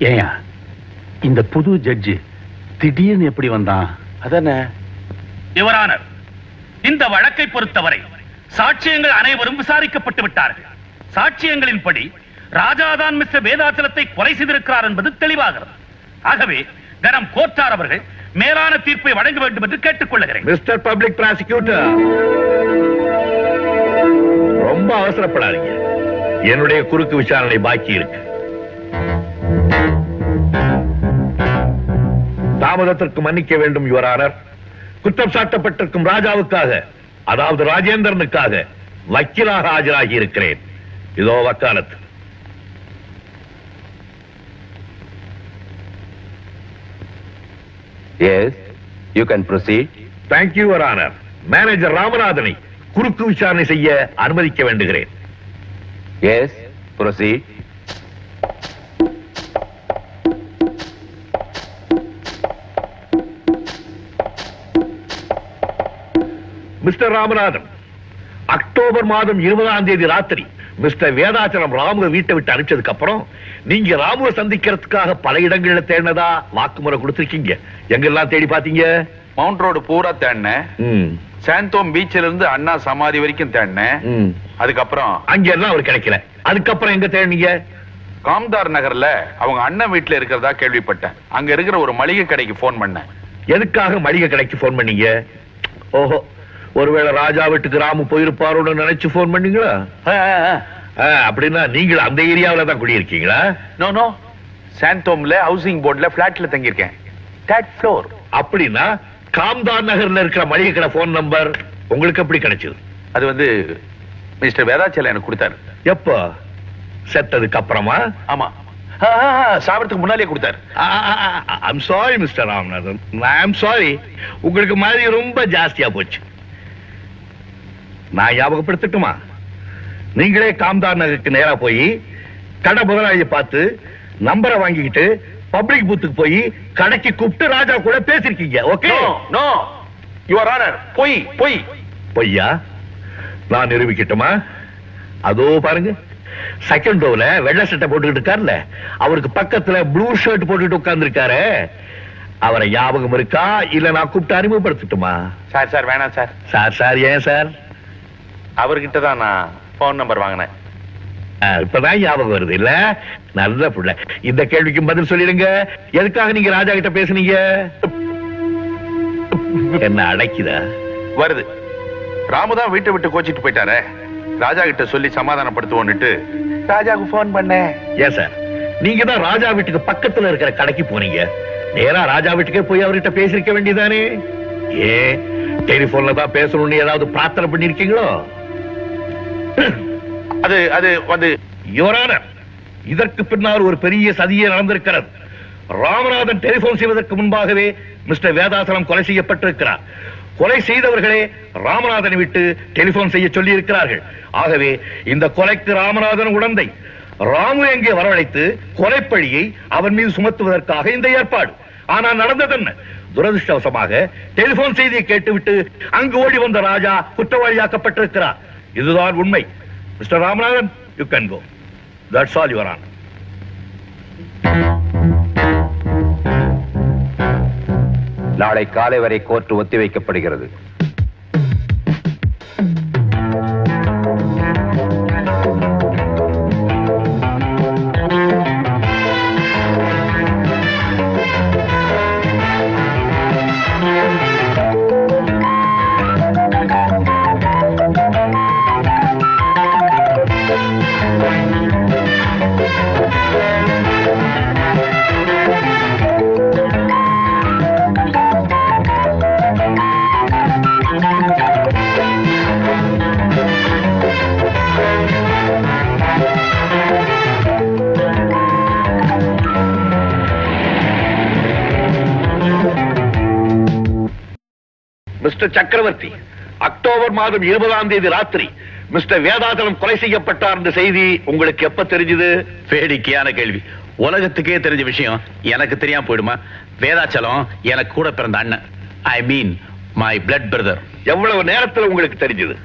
ஏயா இந்த புது ஜட்ஜி திடீர்னு எப்படி வந்தான்? அதானே யுவரானர், இந்த வழக்கை பொறுத்தவரை சாட்சியங்கள் அனைவரும் விசாரிக்கப்பட்டு விட்டார்கள். சாட்சியங்களின்படி ராஜாதான் மிஸ்டர் வேதாச்சலத்தை கொலை செய்திருக்கிறார் என்பது தெளிவாகிறது. ஆகவே கனம் கோர்ட்டார் அவர்கள் மேலான தீர்ப்பை வழங்க வேண்டும் என்று கேட்டுக் கொள்கிறேன். மிஸ்டர் பப்ளிக் பிராசிக்யூட்டர், ரொம்ப அவசரப்படாதீங்க. என்னுடைய குறுக்கு விசாரணை பாக்கி இருக்கு. தாமதத்திற்கு மன்னிக்க வேண்டும் யுவர் ஆனர். குற்றம் சாட்டப்பட்டிருக்கும் ராஜாவுக்காக, அதாவது ராஜேந்திரனுக்காக வக்கீலாக ஆஜராகி இருக்கிறேன். இதோ வக்காலத்து. Yes, you can proceed. Thank you, Your Honor. Manager ராமநாதனை குறுக்கு விசாரணை செய்ய அனுமதிக்க வேண்டுகிறேன். Yes, proceed. Mister Ramanathan, October மாதம் 20ஆம் தேதி ராத்திரி மிஸ்டர் வேதாச்சலம் ராமுவை வீட்டை விட்டு அனுப்பிச்சதுக்கு அப்புறம் நீங்க ராமுவை சந்திக்கிறதுக்காக பல இடங்கள்ல தேடினதா வாக்குமுறை கொடுத்திருக்கீங்க. எங்கெல்லாம் தேடி பாத்தீங்க? மவுண்ட் ரோடு பூரா தேடினேன். சாந்தோம் பீச்சில இருந்து அண்ணா சமாதி வரைக்கும் தேடினேன். அதுக்கப்புறம் அங்க எல்லாம் அவர் கிடைக்கல. அதுக்கப்புறம் எங்க தேடினீங்க? காம்தார் நகர்ல அவங்க அண்ணன் வீட்டுல இருக்கிறதா கேள்விப்பட்டேன். அங்க இருக்கிற ஒரு மளிகை கடைக்கு போன் பண்ணேன். எதுக்காக மளிகை கடைக்கு போன் பண்ணீங்க? ஓஹோ, ஒருவேளை ராஜா வீட்டுக்கு ராமு போயிருப்பாரோன்னு நினைச்சு போன் பண்ணீங்களா? அப்படின்னா நீங்கள் அந்த ஏரியாவில தான் குடியிருக்கீங்களா? நோ நோ, சாந்தோம்ல ஹவுசிங் போர்ட்ல பிளாட்ல தங்கியிருக்கேன். Third floor. அப்படின்னா காம்தார் நகர்ல இருக்கிற மளிகை கடை போன் நம்பர் உங்களுக்கு எப்படி கிடைச்சது? அது வந்து மிஸ்டர் வேதாச்சலம் எனக்கு கொடுத்தாரு. எப்போ? செத்ததுக்கு அப்புறமா? ஆமா, சாப்பிடறதுக்கு முன்னாலே கொடுத்தாரு. I'm sorry mister Ramanathan, I'm sorry. உங்களுக்கு மாதிரி ரொம்ப ஜாஸ்தியா போச்சு. நான் ஞாபகப்படுத்தட்டுமா? நீங்களே காம்தார் நகருக்கு நேரா போய் கடை முதலாளியை பார்த்து நம்பரை வாங்கிக்கிட்டு பப்ளிக் பூத்துக்கு போய் கடைக்கு கூப்பிட்டு ராஜா கூட பேசிருக்கீங்க. ஓகே? நோ யுவர் ஆனர், பொய் பொய். பொய்யா? நான் நிரூபிக்கட்டுமா? அதோ பாருங்க, செகண்ட் ரோல வெள்ளை சட்டை போட்டுக்கிட்டு இருக்காருல்ல, அவருக்கு பக்கத்துல ப்ளூ ஷர்ட் போட்டுட்டு உட்கார்ந்து இருக்காரு. அவரை ஞாபகம் இருக்கா? இல்ல நான் கூப்பிட்டு அறிமுகப்படுத்தட்டுமா? சார் சார் வேணாம் சார். சார் சார் ஏன் சார்? அவர்கிட்ட தான் நான் போன் நம்பர் வாங்கினேன். இப்பதான் ஞாபகம் வருது இல்ல? நல்ல புள்ள. இந்த கேள்விக்கும் பதில் சொல்லிடுங்க. எதுக்காக நீங்க ராஜா கிட்ட பேசுனீங்க? என்ன அடைக்குதா? வருது. ராமுதான் வீட்டை விட்டு கோச்சிட்டு போயிட்டாரே, ராஜா கிட்ட சொல்லி சமாதானப்படுத்துவோன்னுட்டு ராஜாவுக்கு போன் பண்ணேன். ஏன் சார், நீங்க தான் ராஜா வீட்டுக்கு பக்கத்துல இருக்கிற கடைக்கு போனீங்க. நேரா ராஜா வீட்டுக்கே போய் அவர்கிட்ட பேசிருக்க வேண்டியதானே? ஏன் டெலிபோன்ல தான் பேசணும்னு ஏதாவது பிரார்த்தனை பண்ணிருக்கீங்களோ? அது அது வந்து யுவர் ஆனர், இதற்கு பின்னால் ஒரு பெரிய சதியே நடந்திருக்கிறது. ராமநாதன் டெலிபோன் செய்வதற்கு முன்பாகவே மிஸ்டர் வேதாசலம் கொலை செய்யப்பட்டிருக்கிறார். கொலை செய்தவர்களே ராமநாதனை விட்டு டெலிபோன் செய்ய சொல்லி இருக்கிறார்கள். ஆகவே இந்த கொலைக்கு ராமநாதன் உடந்தை. ராமு எங்கே வரவழைத்து கொலைப்பழியை அவன் மீது சுமத்துவதற்காக இந்த ஏற்பாடு. ஆனால் நடந்தது என்ன? துரதிருஷ்டவசமாக டெலிபோன் செய்தியை கேட்டுவிட்டு அங்கு ஓடி வந்த ராஜா குற்றவாளியாக்கப்பட்டிருக்கிறார். இதுதான் உண்மை. Mister Ramanathan, you can go. That's all your honour. நாளை காலை வரை கோர்ட் ஒத்திவைக்கப்படுகிறது. மிஸ்டர் சக்கரவர்த்தி, அக்டோபர் மாதம் 20ஆம் தேதி ராத்திரி மிஸ்டர் வேதாச்சலம் கொலை செய்யப்பட்டார் என்ற செய்தி உங்களுக்கு எப்ப தெரிஞ்சது? வேடிக்கையான கேள்வி. உலகத்துக்கே தெரிஞ்ச விஷயம் எனக்கு தெரியாம போயிடுமா? வேதாச்சலம் எனக்கு கூட பிறந்த அண்ணன். ஐ மீன் மை பிளட் பிரதர். எவ்வளவு நேரத்துல உங்களுக்கு தெரிஞ்சது?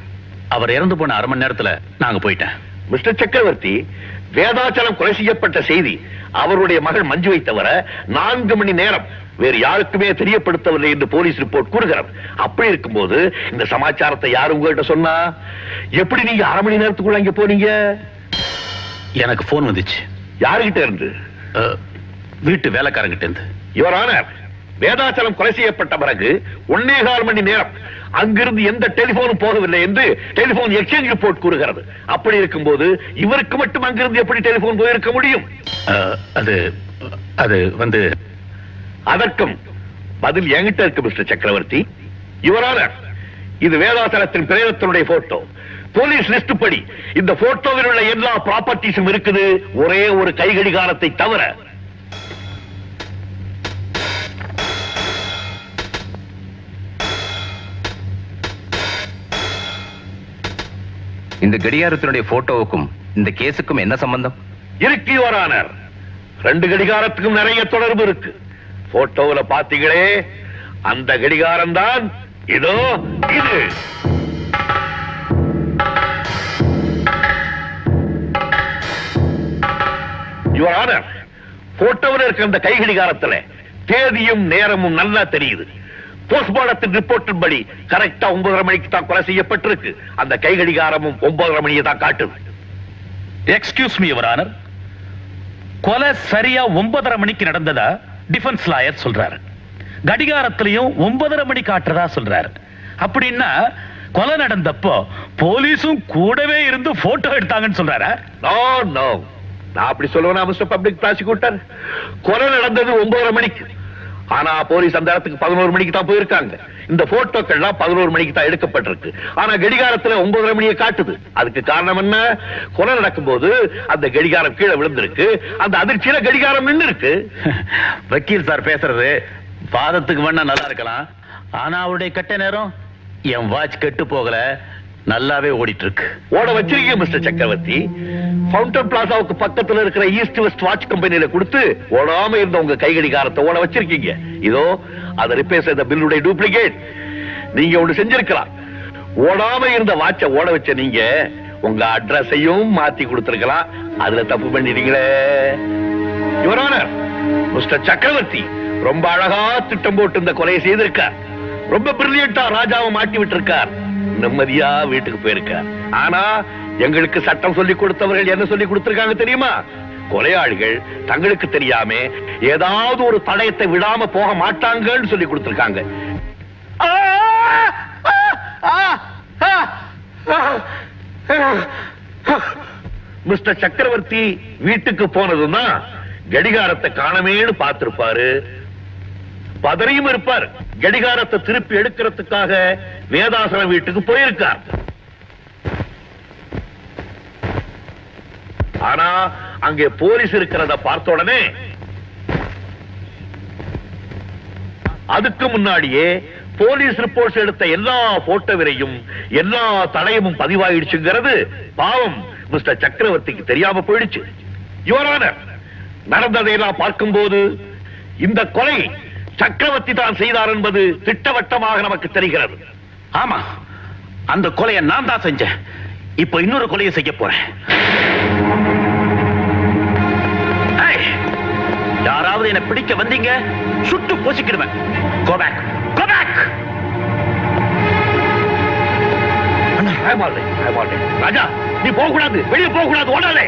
அவர் இறந்து போன 1/2 மணி நேரத்துல நாங்க போயிட்டேன். மிஸ்டர் சக்கரவர்த்தி, வேதாச்சலம் கொலை செய்யப்பட்ட செய்தி அவருடைய மகள் மஞ்சுவை தவிர 4 மணி நேரம் வேறு யாருக்குமே தெரியப்படுத்தவில்லை என்று போலீஸ் ரிப்போர்ட் கூறுகிறது. அப்படி இருக்கும்போது இந்த சமாச்சாரத்தை யாரு உங்ககிட்ட சொன்னா? எப்படி நீங்க 1/2 மணி நேரத்துக்குள்ள அங்க போனீங்க? எனக்கு போன் வந்துச்சு. யாருகிட்ட இருந்து? வீட்டு வேலைக்காரங்கிட்ட இருந்து. யுவர் ஆனர், வேதாச்சலம் கொலை செய்யப்பட்ட பிறகு 1.25 மணி நேரம் அங்கிருந்து எந்த டெலிபோனும் போகவில்லை என்று டெலிபோன் எக்ஸ்சேஞ்ச் ரிப்போர்ட் கூறுகிறது. அப்படி இருக்கும்போது இவருக்கு மட்டும் அங்கிருந்து எப்படி டெலிபோன் போயிருக்க முடியும்? அது வந்து அதற்கும் பதில் என்கிட்ட இருக்கு மிஸ்டர் சக்கரவர்த்தி. யுவர் ஆனர், இது வேதாச்சலத்தின் பிரேதத்தினுடைய போட்டோ. போலீஸ் லிஸ்ட் படி இந்த போட்டோவில் உள்ள எல்லா ப்ராப்பர்ட்டிஸும் இருக்குது, ஒரே ஒரு கைகடிகாரத்தை தவிர. இந்த கடிகாரத்தினுடைய போட்டோவுக்கும் இந்த கேஸுக்கும் என்ன சம்பந்தம்? இருக்கு யுவர் ஆனர். 2 கடிகாரத்துக்கும் நிறைய தொடர்பு இருக்கு. போட்டோவுல பாத்தீங்களே, அந்த கடிகாரம் தான் இதோ இது. யுவர் ஆனர், போட்டோவில் இருக்க அந்த கை கடிகாரத்துல தேதியும் நேரமும் நல்லா தெரியுது. போஸ்ட்மார்டத்தின் ரிப்போர்ட்டின் படி கரெக்டா 9:30 மணிக்கு தான் கொலை செய்யப்பட்டிருக்கு. அந்த கை கடிகாரமும் 9:30 மணியை தான் காட்டுது. எக்ஸ்கியூஸ் மீ யுவர் ஆனர், கொலை சரியா 9:30 மணிக்கு நடந்ததா டிஃபென்ஸ் லாயர் சொல்றாரு. கடிகாரத்திலையும் 9:30 மணி காட்டுறதா சொல்றாரு. அப்படின்னா கொலை நடந்தப்போ போலீஸும் கூடவே இருந்து போட்டோ எடுத்தாங்கன்னு சொல்றாரா? நோ நோ, நான் அப்படி சொல்லுவேனா மிஸ்டர் பப்ளிக் ப்ராசிக்யூட்டர்? கொலை நடந்தது 9:30 மணிக்கு. ஆனா போலீஸ் அந்த இடத்துக்கு 11 மணிக்கு தான் போயிருக்காங்க. இந்த போட்டோக்கள்லாம் 11 மணிக்கு தான் எடுக்கப்பட்டிருக்கு. ஆனா கடிகாரத்துல 9:30 மணியை காட்டுது. அதுக்கு காரணம் என்ன? கொலை நடக்கும்போது அந்த கடிகாரம் கீழே விழுந்திருக்கு. அந்த அதிர்ச்சியில கடிகாரம் நின்று இருக்கு. வக்கீல் சார் பேசுறது வாதத்துக்கு வேணா நல்லா இருக்கலாம். ஆனா அவருடைய கட்ட நேரம் என் வாட்ச் கெட்டு போகல, நல்லாவே ஓடிட்டு இருக்கு. ஓட வச்சிருக்கீங்க மிஸ்டர் சக்கரவர்த்தி. ஃபவுண்டன் பிளாசாவுக்கு பக்கத்துல இருக்கிற ஈஸ்ட் வெஸ்ட் வாட்ச் கம்பெனியில கொடுத்து ஓடாம இருந்த உங்க கை கடிகாரத்தை ஓட வச்சிருக்கீங்க. இதோ அதை ரிப்பேர் செய்த பில்லுடைய டூப்ளிகேட். நீங்க ஒண்ணு செஞ்சிருக்கலாம். ஓடாம இருந்த வாட்சை ஓட வச்ச நீங்க உங்க அட்ரஸையும் மாத்தி கொடுத்திருக்கலாம். அதுல தப்பு பண்ணிட்டீங்களே. யுவர் ஆனர், மிஸ்டர் சக்கரவர்த்தி ரொம்ப அழகா திட்டம் போட்டு இந்த கொலையை செய்திருக்கார். ரொம்ப பிரில்லியண்டா ராஜாவை மாட்டி விட்டிருக்கார். நிம்மதியா வீட்டுக்கு போயிருக்கார். ஆனா எங்களுக்கு சட்டம் சொல்லி கொடுத்தவர்கள் என்ன சொல்லி கொடுத்திருக்காங்க தெரியுமா? கொலையாளிகள் தங்களுக்கு தெரியாம ஏதாவது ஒரு தடயத்தை விடாம போக மாட்டாங்கன்னு சொல்லி கொடுத்திருக்காங்க. மிஸ்டர் சக்கரவர்த்தி வீட்டுக்கு போனதுன்னா கடிகாரத்தை காணமேன்னு பார்த்திருப்பாரு. பதறியும் இருப்பார். கடிகாரத்தை திருப்பி எடுக்கிறதுக்காக வேதாசலம் வீட்டுக்கு போயிருக்கார். ஆனா அங்கே போலீஸ் இருக்கிறத பார்த்த உடனே அதுக்கு முன்னாடியே போலீஸ் ரிப்போர்ட்ஸ் எடுத்த எல்லா போட்டோவிலையும் எல்லா தடயமும் பதிவாயிடுச்சுங்கிறது பாவம் மிஸ்டர் சக்கரவர்த்திக்கு தெரியாம போயிடுச்சு. யுவர் ஆனர், நடந்ததையெல்லாம் பார்க்கும்போது இந்த கொலை சக்கரவர்த்தி தான் செய்தார் என்பது திட்டவட்டமாக நமக்கு தெரிகிறது. ஆமா, அந்த கொலையை நான் தான் செஞ்சேன். இப்ப இன்னொரு கொலையை செய்ய போறேன். யாராவது என்ன பிடிக்க வந்தீங்க, சுட்டு போசிக்கிடுவேன். Go back. Go back. ராஜா, நீ போக கூடாது, வெளியே போக கூடாது, ஓடாதே.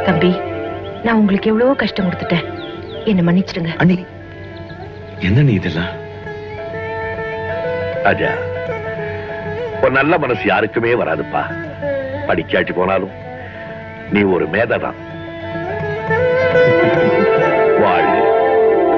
தம்பி, நான் உங்களுக்கு எவ்வளவோ கஷ்டம் கொடுத்துட்டேன். என்ன மன்னிச்சிடுங்க. அண்ணி, என்ன நீ இதெல்லாம்? ராஜா, ஒரு நல்ல மனசு யாருக்குமே வராதுப்பா. படிக்காட்டி போனாலும் நீ ஒரு மேதைதான்.